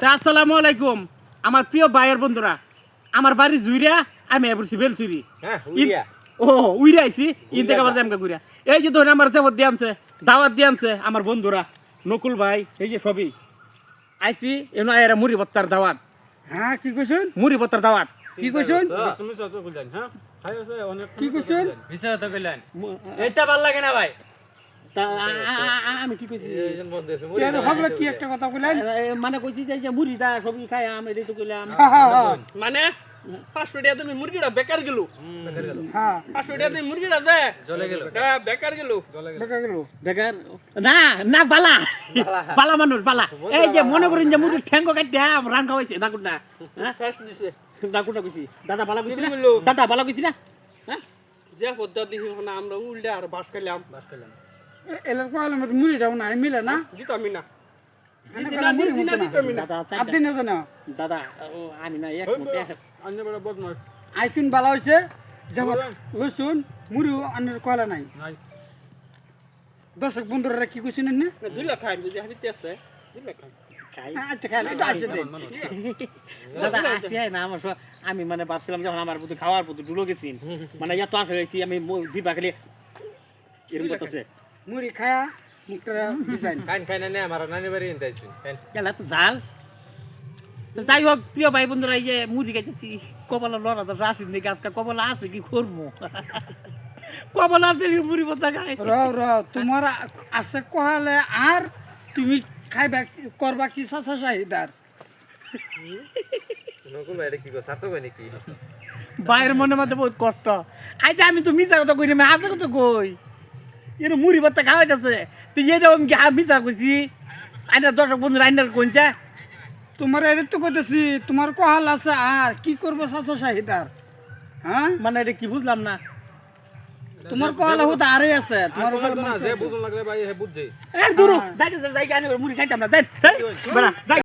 তা আসসালামু আলাইকুম আমার প্রিয় ভাইয়ের বন্ধুরা, আমার বাড়ি জুইরা, আমি বলছি বেলচুরি। হ্যাঁ উড়িয়া ও উইরা আইছি ইনতে কাবার জামকা ঘুরিয়া। এই যে ধরে আমার দাওয়াত দিয়ে আনছে, দাওয়াত দিয়ে আনছে আমার বন্ধুরা নকুল ভাই, এই যে সবই আইছি এনো এরা মুড়ি ভর্তার দাওয়াত। হ্যাঁ কি কইছেন মুড়ি ভর্তার দাওয়াত কি কইছেন তুমি সব কইলেন হ্যাঁ খাই আছে অনেক কি কইছেন বিষয় তো কইলেন এইটা ভাল লাগে না ভাই তা আমি কি কইছি এইজন বন্ধ আছে কেন হগলা কি একটা কথা কইলেন মানে কইছি যে মুড়ি দা সবই খাই আমি এই তো কইলাম মানে 500 টাকা তুমি মুরগিটা বেকার গেল হ্যাঁ 500 টাকা তুমি মুরগিটা দে চলে গেল বেকার গেল দেখা গেল বেকার না না বালা বালা মানুষ বালা। এই যে মনে করেন যে মুড়ি ঠ্যাঙ্গ কাটিয়া রান খাওয়াইছে না কোনটা হ্যাঁ ফার্স্ট দিছে না কোনটা কইছি দাদা বালা কইছি না বললো। দাদা বালা কইছি না হ্যাঁ যে পদ্ধতি না আমরা উল্টা আর বাস খেলাম এলার কইলাম মুড়িটাও নাই মিলে না দিতামি না দিতামি না দাদা আদি না জানো দাদা ও আনি না এক মুঠে আন্নে বড় বদমাশ আইছুন বালা হইছে যাব লইছুন মুড়ি আনের কয়লা নাই নাই দর্শক বন্ধুরা কি কইছেন না 2 লাখ খাই যদি হাবিতে আছে 2 লাখ খাই খাই আচ্ছা খাইলে এটা আছে দেন দাদা আসিয়া না আমার আমি মানে ভাবছিলাম যখন আমার প্রতি খাওয়ার প্রতি ডুলো গেছি মানে এত আশা হয়েছি আমি জিবা খেলে এরকম করতেছে মুড়ি খায়া মুখটা ডিজাইন খাই না আমার নানি বাড়ি এনতে আইছি গেলা তো ঝাল। তো যাই হোক প্রিয় ভাই বন্ধুরা, এই যে মুড়ি খাইতেছি কপালা লড়া তো রাসিন দিকে আজকে কপালা আছে কি করবো কপালা আছে মুড়ি ভর্তা খাই র তোমার আছে কহালে আর তুমি খাইবা করবা কি সাসা শাহিদার নকুল ভাই এটা কি কো সারছো কই নাকি বাইরের মনে মধ্যে বহুত কষ্ট। আই যে আমি তো মিছা কথা কই না, আমি হাসা কথা কই এর মুড়ি ভর্তা খাওয়া যাচ্ছে তুই এটা আমি কি মিছা কইছি আইনা দর্শক বন্ধুরা আইনার কোনটা তোমার এটা তো কইতেছি তোমার কহাল আছে আর কি করবো সাসা শাহিদার হ্যাঁ মানে এটা কি বুঝলাম না। তোমার কহাল হতে আরে আছে তোমার না যে বুঝন লাগলে ভাই হে বুঝছে এ দূর যাই যাই মুড়ি খাইতাম না যাই বেড়া যাই